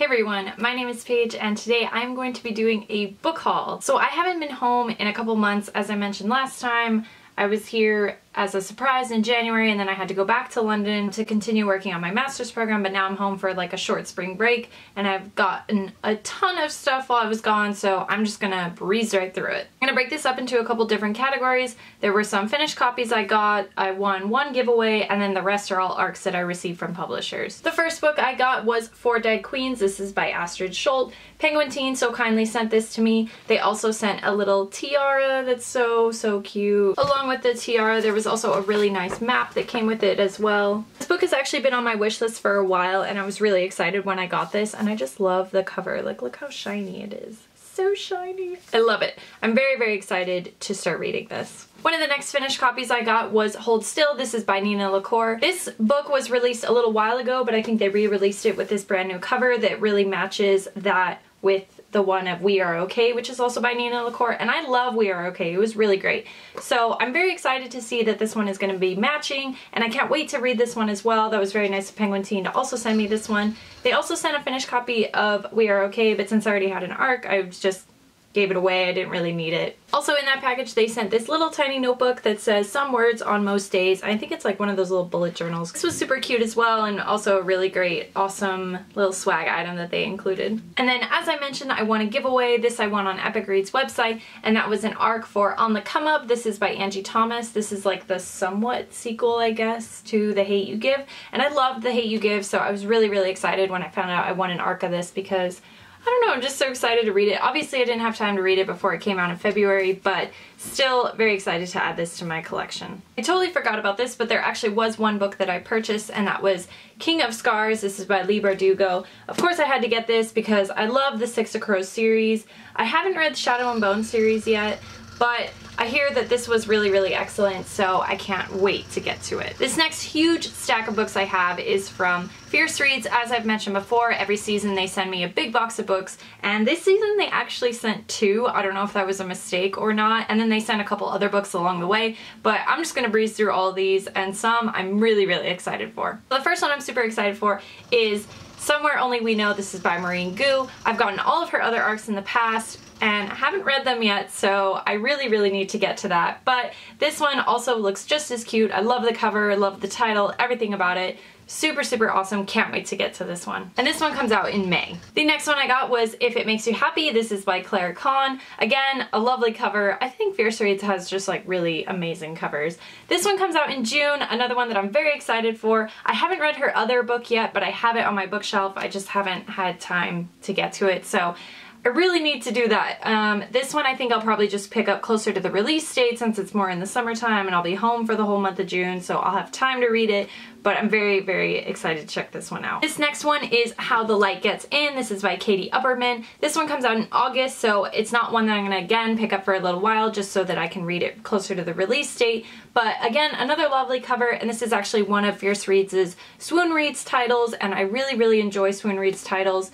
Hey everyone, my name is Paige and today I'm going to be doing a book haul. So I haven't been home in a couple months. As I mentioned last time, I was here as a surprise in January and then I had to go back to London to continue working on my master's program, but now I'm home for like a short spring break and I've gotten a ton of stuff while I was gone, so I'm just gonna breeze right through it. I'm gonna break this up into a couple different categories. There were some finished copies I got, I won one giveaway, and then the rest are all ARCs that I received from publishers. The first book I got was Four Dead Queens. This is by Astrid Scholt. Penguin Teen so kindly sent this to me. They also sent a little tiara that's so cute. Along with the tiara, there was also a really nice map that came with it as well. This book has actually been on my wish list for a while and I was really excited when I got this, and I just love the cover. Like, look how shiny it is. So shiny. I love it. I'm very excited to start reading this. One of the next finished copies I got was Hold Still. This is by Nina LaCour. This book was released a little while ago, but I think they re-released it with this brand new cover that really matches that with the one of We Are Okay, which is also by Nina LaCour, and I love We Are Okay. It was really great. So I'm very excited to see that this one is going to be matching, and I can't wait to read this one as well. That was very nice of Penguin Teen to also send me this one. They also sent a finished copy of We Are Okay, but since I already had an ARC, I just gave it away. I didn't really need it. Also in that package they sent this little tiny notebook that says some words on most days. I think it's like one of those little bullet journals. This was super cute as well, and also a really great, awesome little swag item that they included. And then as I mentioned, I won a giveaway. This I won on Epic Reads website, and that was an ARC for On the Come Up. This is by Angie Thomas. This is like the somewhat sequel, I guess, to The Hate You Give. And I loved The Hate You Give, so I was really excited when I found out I won an ARC of this because I don't know, I'm just so excited to read it. Obviously I didn't have time to read it before it came out in February, but still very excited to add this to my collection. I totally forgot about this, but there actually was one book that I purchased, and that was King of Scars. This is by Leigh Bardugo. Of course I had to get this because I love the Six of Crows series. I haven't read the Shadow and Bone series yet, but I hear that this was really excellent, so I can't wait to get to it. This next huge stack of books I have is from Fierce Reads. As I've mentioned before, every season they send me a big box of books, and this season they actually sent two. I don't know if that was a mistake or not, and then they sent a couple other books along the way, but I'm just gonna breeze through all of these, and some I'm really excited for. So the first one I'm super excited for is Somewhere Only We Know. This is by Maureen Gu. I've gotten all of her other ARCs in the past, and I haven't read them yet, so I really need to get to that. But this one also looks just as cute. I love the cover, I love the title, everything about it. Super awesome. Can't wait to get to this one. And this one comes out in May. The next one I got was If It Makes You Happy. This is by Claire Kahn. Again, a lovely cover. I think Fierce Reads has just like really amazing covers. This one comes out in June, another one that I'm very excited for. I haven't read her other book yet, but I have it on my bookshelf. I just haven't had time to get to it, so I really need to do that. This one I think I'll probably just pick up closer to the release date since it's more in the summertime and I'll be home for the whole month of June, so I'll have time to read it, but I'm very excited to check this one out. This next one is How the Light Gets In. This is by Katie Upperman. This one comes out in August, so it's not one that I'm gonna again pick up for a little while just so that I can read it closer to the release date. But again, another lovely cover, and this is actually one of Fierce Reads' Swoon Reads titles, and I really enjoy Swoon Reads titles.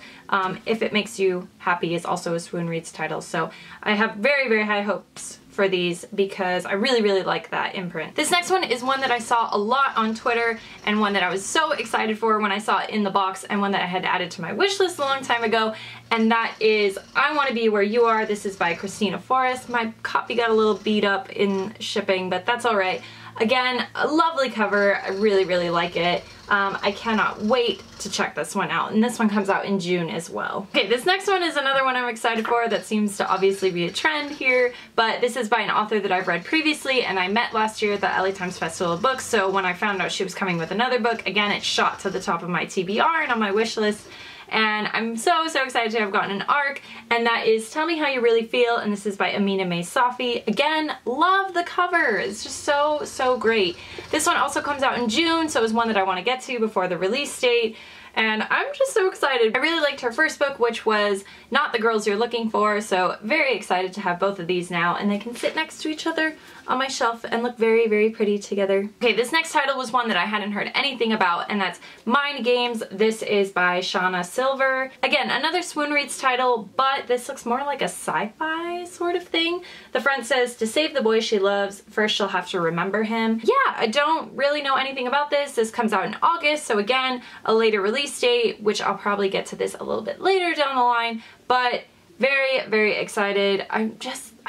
If It Makes You Happy is also a Swoon Reads title, so I have very high hopes for these because I really like that imprint. This next one is one that I saw a lot on Twitter and one that I was so excited for when I saw it in the box, and one that I had added to my wish list a long time ago, and that is I Want to Be Where You Are. This is by Christina Forrest. My copy got a little beat up in shipping, but that's alright. Again, a lovely cover. I really like it. I cannot wait to check this one out, and this one comes out in June as well. Okay, this next one is another one I'm excited for that seems to obviously be a trend here, but this is by an author that I've read previously and I met last year at the LA Times Festival of Books, so when I found out she was coming with another book, again, it shot to the top of my TBR and on my wish list. And I'm so excited to have gotten an ARC, and that is Tell Me How You Really Feel, and this is by Amina May Safi. Again, love the cover. It's just so great. This one also comes out in June, so it's one that I want to get to before the release date. And I'm just so excited. I really liked her first book, which was Not the Girls You're Looking For, so very excited to have both of these now, and they can sit next to each other on my shelf and look very pretty together. Okay, this next title was one that I hadn't heard anything about, and that's Mind Games. This is by Shauna Silver. Again, another Swoon Reads title, but this looks more like a sci-fi sort of thing. The front says, to save the boy she loves, first she'll have to remember him. Yeah, I don't really know anything about this. This comes out in August, so again, a later release release date, which I'll probably get to this a little bit later down the line, but very, very excited. I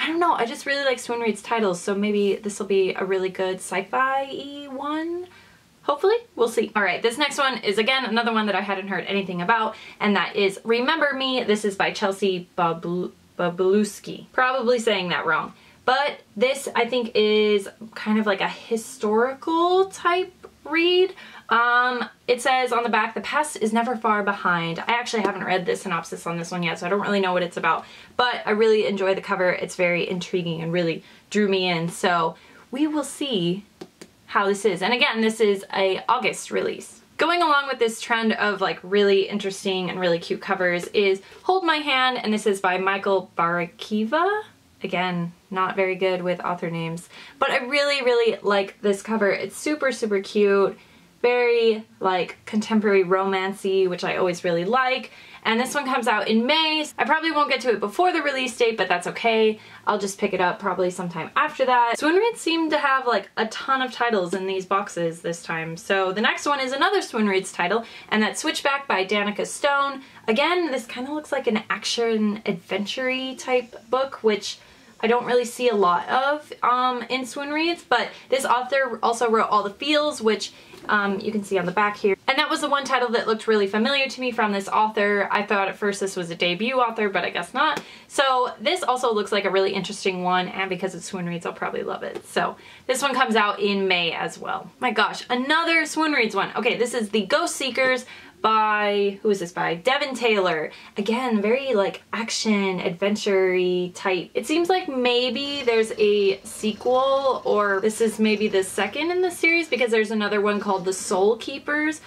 don't know, I just really like Swoon Reads titles, so maybe this will be a really good sci-fi-y one. Hopefully, we'll see. All right, this next one is again another one that I hadn't heard anything about, and that is Remember Me. This is by Chelsea Babalewski. Probably saying that wrong. But this, I think, is kind of like a historical type read. It says on the back, the past is never far behind. I actually haven't read the synopsis on this one yet, so I don't really know what it's about. But I really enjoy the cover. It's very intriguing and really drew me in. So we will see how this is. And again, this is a August release. Going along with this trend of like really interesting and really cute covers is Hold My Hand, and this is by Michael Barakiva. Again, not very good with author names, but I really, really like this cover. It's super, super cute, very like contemporary romancy, which I always really like. And this one comes out in May. I probably won't get to it before the release date, but that's okay. I'll just pick it up probably sometime after that. Swoon Reads seem to have like a ton of titles in these boxes this time. So the next one is another Swoon Reads title, and that's Switchback by Danika Stone. Again, this kind of looks like an action adventure-y type book, which I don't really see a lot of in Swoon Reads, but this author also wrote All the Feels, which you can see on the back here. And that was the one title that looked really familiar to me from this author. I thought at first this was a debut author, but I guess not. So this also looks like a really interesting one, and because it's Swoon Reads, I'll probably love it. So this one comes out in May as well. My gosh, another Swoon Reads one. Okay, this is The Ghost Seekers by, who is this by? Devin Taylor. Again, very like action, adventure-y type. It seems like maybe there's a sequel, or this is maybe the second in the series, because there's another one called The Soul Keepers.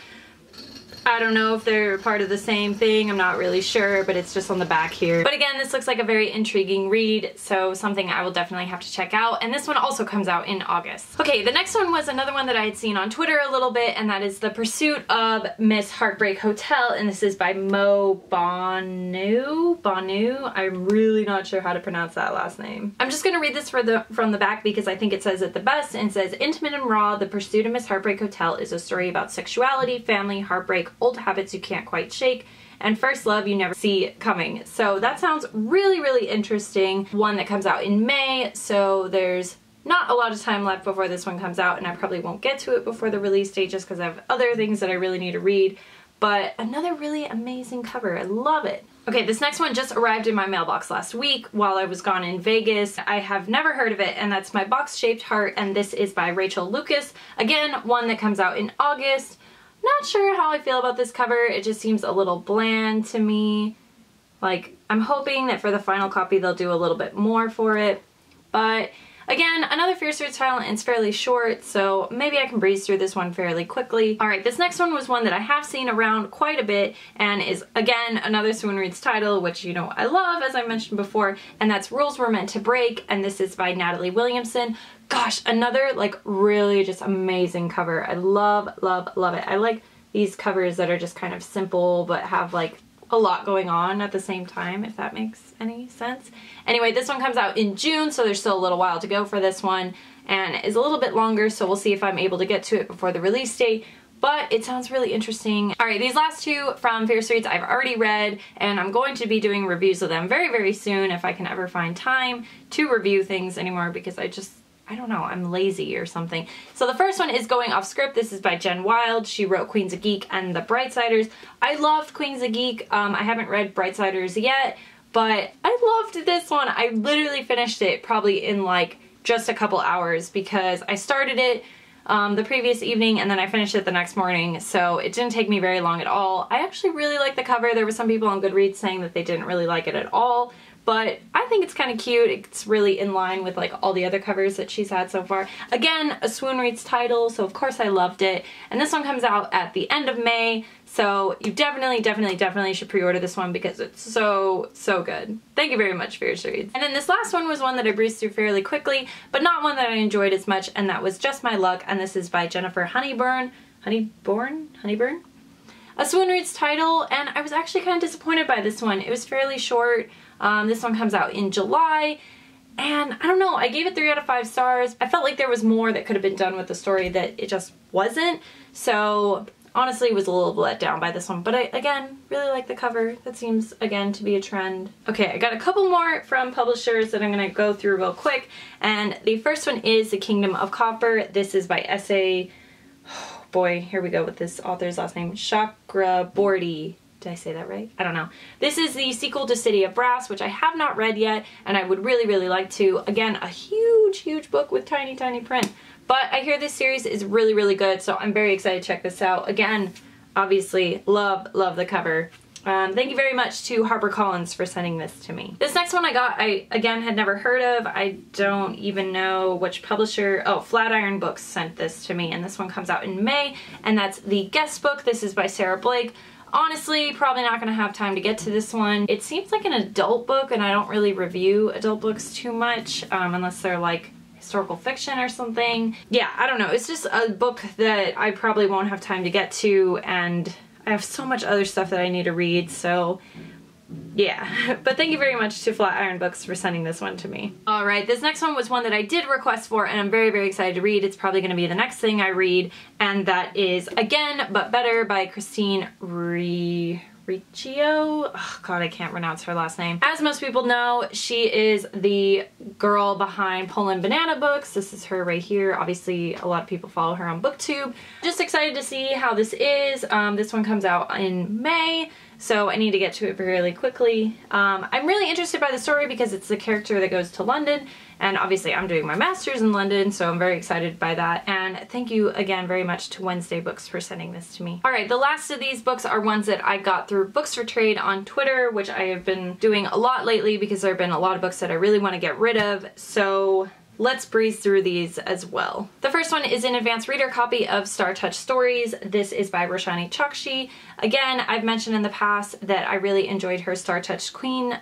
I don't know if they're part of the same thing, I'm not really sure, but it's just on the back here. But again, this looks like a very intriguing read, so something I will definitely have to check out, and this one also comes out in August. Okay, the next one was another one that I had seen on Twitter a little bit, and that is The Pursuit of Miss Heartbreak Hotel, and this is by Mo Bonu. I'm really not sure how to pronounce that last name. I'm just gonna read this from the back because I think it says it the best, and it says, intimate and raw, The Pursuit of Miss Heartbreak Hotel is a story about sexuality, family, heartbreak, old habits you can't quite shake, and first love you never see coming. So that sounds really, really interesting. One that comes out in May, so there's not a lot of time left before this one comes out, and I probably won't get to it before the release date just because I have other things that I really need to read. But another really amazing cover. I love it. Okay, this next one just arrived in my mailbox last week while I was gone in Vegas. I have never heard of it, and that's My Box-Shaped Heart, and this is by Rachel Lucas. Again, one that comes out in August. Not sure how I feel about this cover. It just seems a little bland to me. Like, I'm hoping that for the final copy they'll do a little bit more for it. But again, another Fierce Roots title, and it's fairly short, so maybe I can breeze through this one fairly quickly. Alright, this next one was one that I have seen around quite a bit, and is again another Swoon Reads title, which you know I love, as I mentioned before, and that's Rules Were Meant to Break, and this is by Natalie Williamson. Gosh, another like really just amazing cover. I love, love, love it. I like these covers that are just kind of simple but have like a lot going on at the same time, if that makes any sense. Anyway, this one comes out in June, so there's still a little while to go for this one, and is a little bit longer, so we'll see if I'm able to get to it before the release date. But it sounds really interesting. Alright, these last two from Fierce Reads I've already read, and I'm going to be doing reviews of them very, very soon if I can ever find time to review things anymore, because I don't know, I'm lazy or something. So the first one is Going Off Script. This is by Jen Wild. She wrote Queens of Geek and The Brightsiders. I loved Queens of Geek. I haven't read Brightsiders yet, but I loved this one. I literally finished it probably in like just a couple hours because I started it the previous evening and then I finished it the next morning, so it didn't take me very long at all. I actually really like the cover. There were some people on Goodreads saying that they didn't really like it at all, but I think it's kind of cute. It's really in line with like all the other covers that she's had so far. Again, a Swoon Reads title, so of course I loved it. And this one comes out at the end of May, so you definitely should pre-order this one because it's so, so good. Thank you very much, Fierce Reads. And then this last one was one that I breezed through fairly quickly, but not one that I enjoyed as much, and that was Just My Luck, and this is by Jennifer Honeyburn. Honeyburn? A Swoon Reads title, and I was actually kind of disappointed by this one. It was fairly short. This one comes out in July, and I don't know, I gave it 3 out of 5 stars. I felt like there was more that could have been done with the story that it just wasn't, so honestly was a little let down by this one, but I, again, really like the cover. That seems, again, to be a trend. Okay, I got a couple more from publishers that I'm gonna go through real quick, and the first one is The Kingdom of Copper. This is by S.A. Oh boy, here we go with this author's last name, Chakraborty. Did I say that right? I don't know. This is the sequel to City of Brass, which I have not read yet, and I would really, really like to. Again, a huge, huge book with tiny, tiny print. But I hear this series is really, really good, so I'm very excited to check this out. Again, obviously, love the cover. Thank you very much to HarperCollins for sending this to me. This next one I again, had never heard of. I don't even know which publisher. Oh, Flatiron Books sent this to me, and this one comes out in May, and that's the guest book. This is by Sarah Blake. Honestly, probably not gonna have time to get to this one. It seems like an adult book, and I don't really review adult books too much, unless they're like historical fiction or something. Yeah, I don't know. It's just a book that I probably won't have time to get to, and I have so much other stuff that I need to read, so yeah. But thank you very much to Flatiron Books for sending this one to me. Alright, this next one was one that I did request for, and I'm very, very excited to read. It's probably going to be the next thing I read, and that is Again But Better by Christine Riccio. Oh god, I can't pronounce her last name. As most people know, she is the girl behind Poland Banana Books. This is her right here. Obviously, a lot of people follow her on BookTube. Just excited to see how this is. This one comes out in May, so I need to get to it really quickly. I'm really interested by the story because it's the character that goes to London, and obviously I'm doing my master's in London, so I'm very excited by that. And thank you again very much to Wednesday Books for sending this to me. Alright, the last of these books are ones that I got through Books for Trade on Twitter, which I have been doing a lot lately because there have been a lot of books that I really want to get rid of, so let's breeze through these as well. The first one is an advanced reader copy of Star Touch Stories. This is by Roshani Chokshi. Again, I've mentioned in the past that I really enjoyed her Star Touch Queen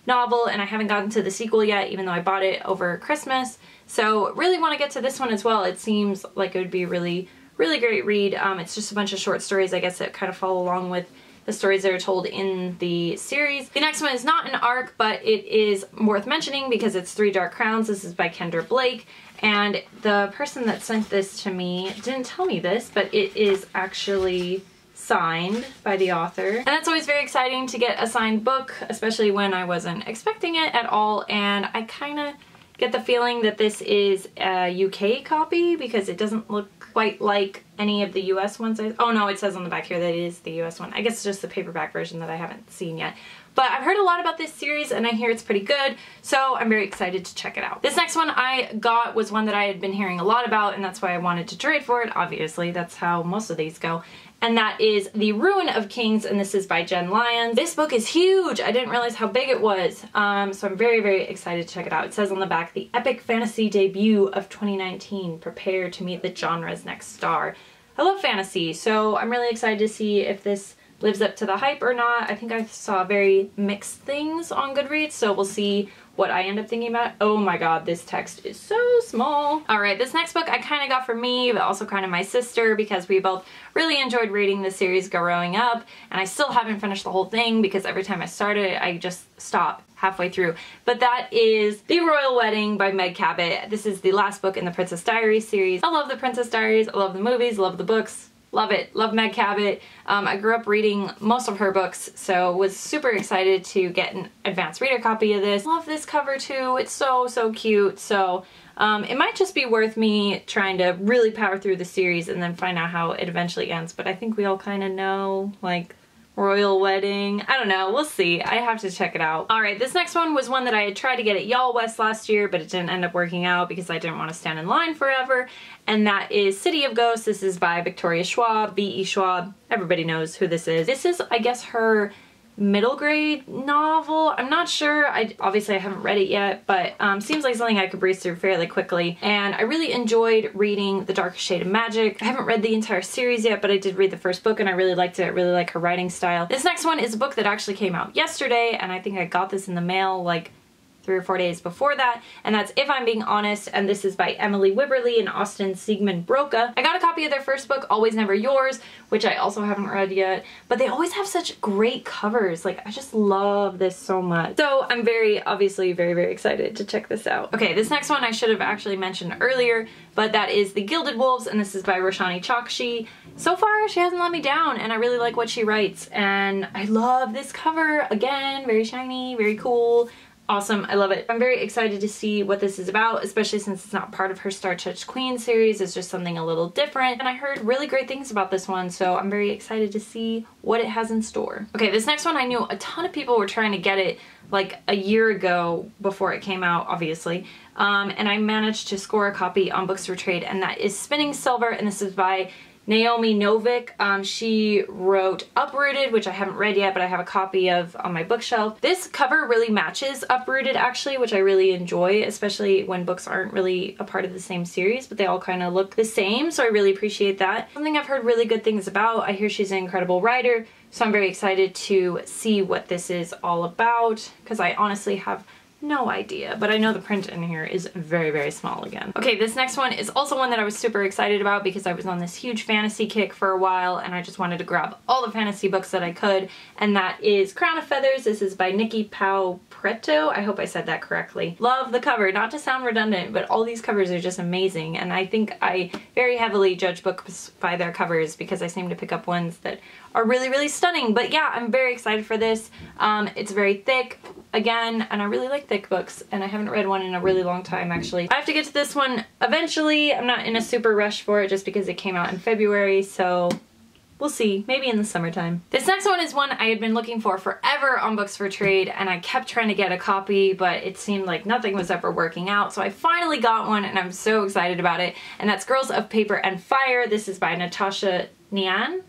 novel, and I haven't gotten to the sequel yet, even though I bought it over Christmas. So really want to get to this one as well. It seems like it would be a really great read. It's just a bunch of short stories, I guess, that kind of follow along with the stories that are told in the series. The next one is not an arc, but it is worth mentioning because it's Three Dark Crowns. This is by Kendra Blake, and the person that sent this to me didn't tell me this, but it is actually signed by the author. And that's always very exciting to get a signed book, especially when I wasn't expecting it at all, and I kind of get the feeling that this is a UK copy because it doesn't look quite like any of the US ones. Oh no, it says on the back here that it is the US one. I guess it's just the paperback version that I haven't seen yet. But I've heard a lot about this series and I hear it's pretty good, so I'm very excited to check it out. This next one I got was one that I had been hearing a lot about, and that's why I wanted to trade for it. Obviously, that's how most of these go. And that is The Ruin of Kings, and this is by Jen Lyons. This book is huge! I didn't realize how big it was, so I'm very excited to check it out. It says on the back, the epic fantasy debut of 2019. Prepare to meet the genre's next star. I love fantasy, so I'm really excited to see if this lives up to the hype or not. I think I saw very mixed things on Goodreads, so we'll see what I end up thinking about. Oh my god, this text is so small. Alright, this next book I kind of got for me, but also kind of my sister, because we both really enjoyed reading the series growing up, and I still haven't finished the whole thing because every time I start it, I just stop halfway through. But that is The Royal Wedding by Meg Cabot. This is the last book in the Princess Diaries series. I love the Princess Diaries, I love the movies, love the books. Love it. Love Meg Cabot. I grew up reading most of her books, so was super excited to get an advanced reader copy of this. Love this cover too. It's so cute. So it might just be worth me trying to really power through the series and then find out how it eventually ends. But I think we all kind of know, like, Royal Wedding. I don't know. We'll see. I have to check it out. Alright, this next one was one that I had tried to get at Y'all West last year, but it didn't end up working out because I didn't want to stand in line forever. And that is City of Ghosts. This is by Victoria Schwab, V.E. Schwab. Everybody knows who this is. This is, I guess, her middle grade novel. I'm not sure. Obviously I haven't read it yet, but seems like something I could breeze through fairly quickly. And I really enjoyed reading The Darkest Shade of Magic. I haven't read the entire series yet, but I did read the first book and I really liked it. I really like her writing style. This next one is a book that actually came out yesterday, and I think I got this in the mail like 3 or 4 days before that, and that's If I'm Being Honest, and this is by Emily Wibberley and Austin Siegmund Broca. I got a copy of their first book, Always Never Yours, which I also haven't read yet, but they always have such great covers. Like, I just love this so much. So I'm obviously very excited to check this out. Okay, this next one I should have actually mentioned earlier, but that is The Gilded Wolves, and this is by Roshani Chokshi. So far, she hasn't let me down, and I really like what she writes, and I love this cover. Again, very shiny, very cool. Awesome, I love it. I'm very excited to see what this is about, especially since it's not part of her Star Touched Queen series. It's just something a little different, and I heard really great things about this one, so I'm very excited to see what it has in store. Okay, this next one, I knew a ton of people were trying to get it like a year ago before it came out, obviously, and I managed to score a copy on Books for Trade, and that is Spinning Silver, and this is by Naomi Novik. She wrote Uprooted, which I haven't read yet, but I have a copy of on my bookshelf. This cover really matches Uprooted, actually, which I really enjoy, especially when books aren't really a part of the same series, but they all kind of look the same, so I really appreciate that. Something I've heard really good things about. I hear she's an incredible writer, so I'm very excited to see what this is all about, because I honestly have no idea, but I know the print in here is very small again. Okay, this next one is also one that I was super excited about because I was on this huge fantasy kick for a while and I just wanted to grab all the fantasy books that I could, and that is Crown of Feathers. This is by Nikki Pau Preto. I hope I said that correctly. Love the cover, not to sound redundant, but all these covers are just amazing, and I think I very heavily judge books by their covers because I seem to pick up ones that are really stunning. But yeah, I'm very excited for this. It's very thick, again, and I really like thick books, and I haven't read one in a really long time, actually. I have to get to this one eventually. I'm not in a super rush for it just because it came out in February, so we'll see, maybe in the summertime. This next one is one I had been looking for forever on Books for Trade, and I kept trying to get a copy, but it seemed like nothing was ever working out, so I finally got one, and I'm so excited about it, and that's Girls of Paper and Fire. This is by Natasha Nyan.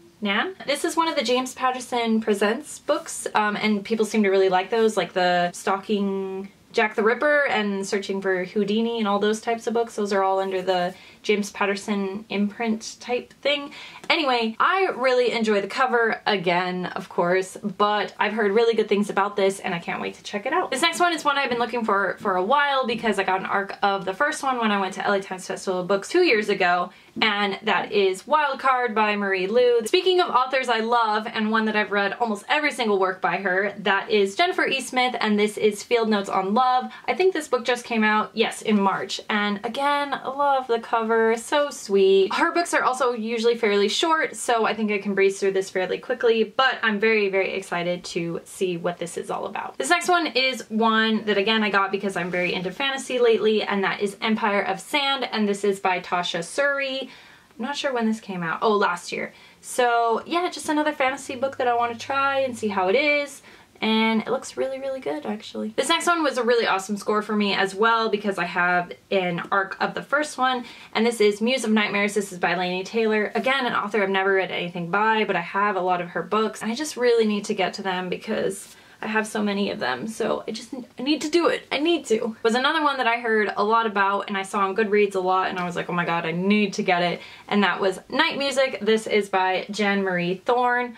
This is one of the James Patterson Presents books, and people seem to really like those, like the Stalking Jack the Ripper and Searching for Houdini and all those types of books. Those are all under the James Patterson imprint type thing. Anyway, I really enjoy the cover, again, of course, but I've heard really good things about this and I can't wait to check it out. This next one is one I've been looking for a while because I got an ARC of the first one when I went to LA Times Festival of Books 2 years ago, and that is Wildcard by Marie Lu. Speaking of authors I love, and one that I've read almost every single work by her, that is Jennifer E. Smith, and this is Field Notes on Love. I think this book just came out, yes, in March, and again, I love the cover, so sweet. Her books are also usually fairly short, so I think I can breeze through this fairly quickly, but I'm very excited to see what this is all about. This next one is one that, again, I got because I'm very into fantasy lately, and that is Empire of Sand, and this is by Tasha Suri. I'm not sure when this came out. Oh, last year. So yeah, just another fantasy book that I want to try and see how it is. And it looks really good, actually. This next one was a really awesome score for me as well because I have an ARC of the first one, and this is Muse of Nightmares. This is by Laini Taylor. Again, an author I've never read anything by, but I have a lot of her books, and I just really need to get to them because I have so many of them, so I need to do it. I need to. It was another one that I heard a lot about and I saw on Goodreads a lot, and I was like, oh my god, I need to get it, and that was Night Music. This is by Jen Marie Thorne.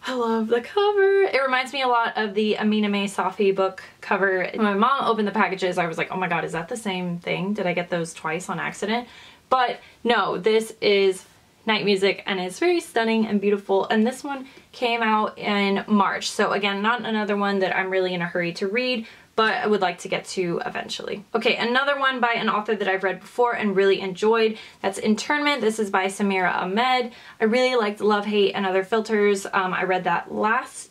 I love the cover. It reminds me a lot of the Amina May Safi book cover. When my mom opened the packages, I was like, oh my god, is that the same thing? Did I get those twice on accident? But no, this is Night Music, and it's very stunning and beautiful, and this one came out in March, so again, not another one that I'm really in a hurry to read, but I would like to get to eventually. Okay, another one by an author that I've read before and really enjoyed, that's Internment. This is by Samira Ahmed. I really liked Love, Hate, and Other Filters. I read that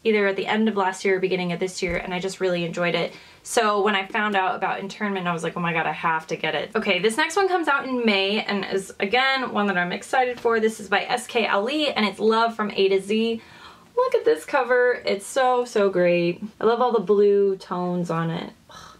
either at the end of last year or beginning of this year, and I just really enjoyed it. So when I found out about Internment, I was like, oh my god, I have to get it. Okay, this next one comes out in May and is, again, one that I'm excited for. This is by S.K. Ali, and it's Love from A to Z. Look at this cover. It's so great. I love all the blue tones on it. Ugh.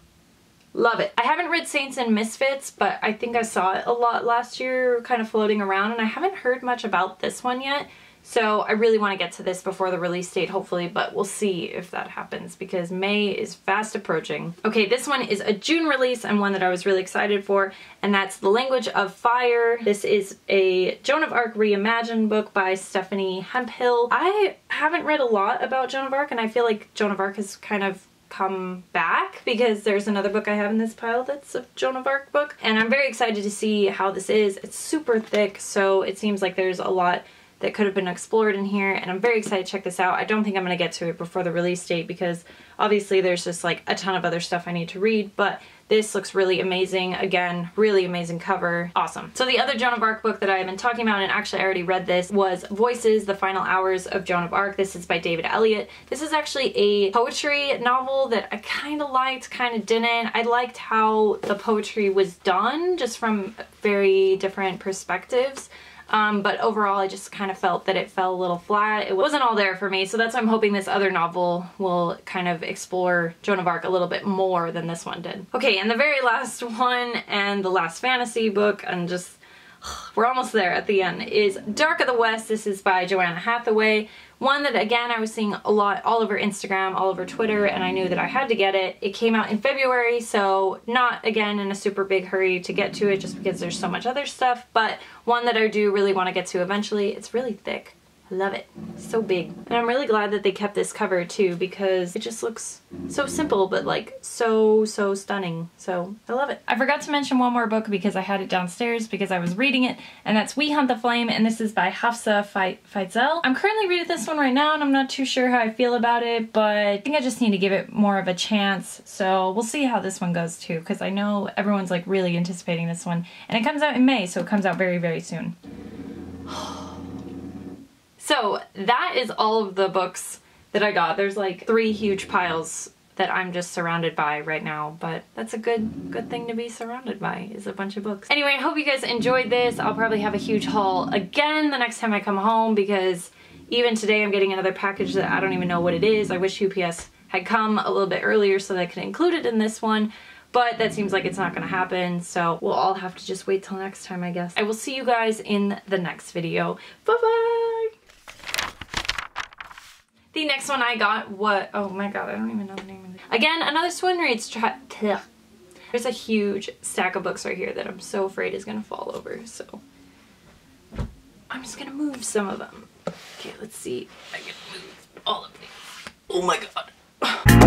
Love it. I haven't read Saints and Misfits, but I think I saw it a lot last year, kind of floating around, and I haven't heard much about this one yet. So I really want to get to this before the release date, hopefully, but we'll see if that happens because May is fast approaching. Okay, this one is a June release and one that I was really excited for, and that's The Language of Fire. This is a Joan of Arc reimagined book by Stephanie Hemphill. I haven't read a lot about Joan of Arc, and I feel like Joan of Arc has kind of come back because there's another book I have in this pile that's a Joan of Arc book, and I'm very excited to see how this is. It's super thick, so it seems like there's a lot that could have been explored in here, and I'm very excited to check this out. I don't think I'm going to get to it before the release date because obviously there's just like a ton of other stuff I need to read, but this looks really amazing. Again, really amazing cover. Awesome. So the other Joan of Arc book that I have been talking about, and actually I already read this, was Voices, The Final Hours of Joan of Arc. This is by David Elliott. This is actually a poetry novel that I kind of liked, kind of didn't. I liked how the poetry was done, just from very different perspectives. But overall I just kind of felt that it fell a little flat. It wasn't all there for me, so that's why I'm hoping this other novel will kind of explore Joan of Arc a little bit more than this one did. Okay, and the very last one, and the last fantasy book, and just, we're almost there at the end, is Dark of the West. This is by Joanna Hathaway. One that, again, I was seeing a lot all over Instagram, all over Twitter, and I knew that I had to get it. It came out in February, so not, again, in a super big hurry to get to it just because there's so much other stuff, but one that I do really want to get to eventually. It's really thick. I love it. So big. And I'm really glad that they kept this cover too, because it just looks so simple but like so stunning. So I love it. I forgot to mention one more book because I had it downstairs because I was reading it, and that's We Hunt the Flame, and this is by Hafsa Faizal. I'm currently reading this one right now and I'm not too sure how I feel about it, but I think I just need to give it more of a chance. So we'll see how this one goes too, because I know everyone's like really anticipating this one, and it comes out in May, so it comes out very soon. So that is all of the books that I got. There's like 3 huge piles that I'm just surrounded by right now, but that's a good thing to be surrounded by, is a bunch of books. Anyway, I hope you guys enjoyed this. I'll probably have a huge haul again the next time I come home, because even today I'm getting another package that I don't even know what it is. I wish UPS had come a little bit earlier so that I could include it in this one, but that seems like it's not gonna happen, so we'll all have to just wait till next time, I guess. I will see you guys in the next video. Bye-bye! The next one I got, oh my god, I don't even know the name of it. Again, another Swin Reads. There's a huge stack of books right here that I'm so afraid is gonna fall over, so I'm just gonna move some of them. Okay, let's see if I can move all of these. Oh my god.